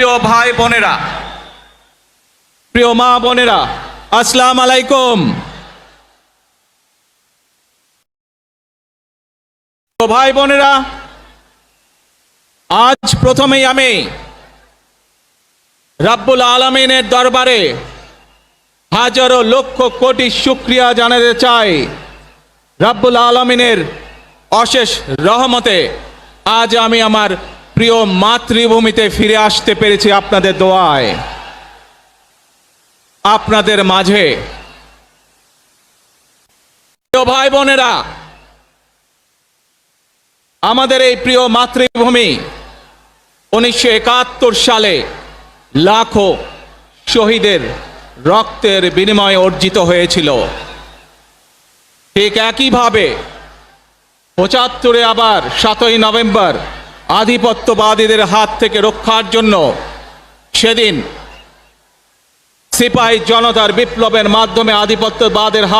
প্রিয় ভাই বোনেরা, প্রিয় মা বোনেরা, আসসালামু আলাইকুম। ভাই বোনেরা, আজ প্রথমেই আমি রাব্বুল আলামিনের দরবারে হাজারো লক্ষ কোটি শুকরিয়া জানাতে চাই। রাব্বুল আলামিনের অশেষ রহমতে আজ আমি আমার প্রিয় মাতৃভূমিতে ফিরে আসতে পেরেছি আপনাদের দোয়ায়। আপনাদের মাঝে প্রিয় ভাই বোনেরা, আমাদের এই প্রিয় মাতৃভূমি 1971 সালে লাখো শহীদের রক্তের বিনিময়ে অর্জিত হয়েছিল। ঠিক একইভাবে 75-এ আবার 7ই নভেম্বর আধিপত্যবাদীদের হাত থেকে রক্ষার জন্য সেদিন সিপাহী জনতার বিপ্লবের মাধ্যমে আধিপত্যবাদের হাত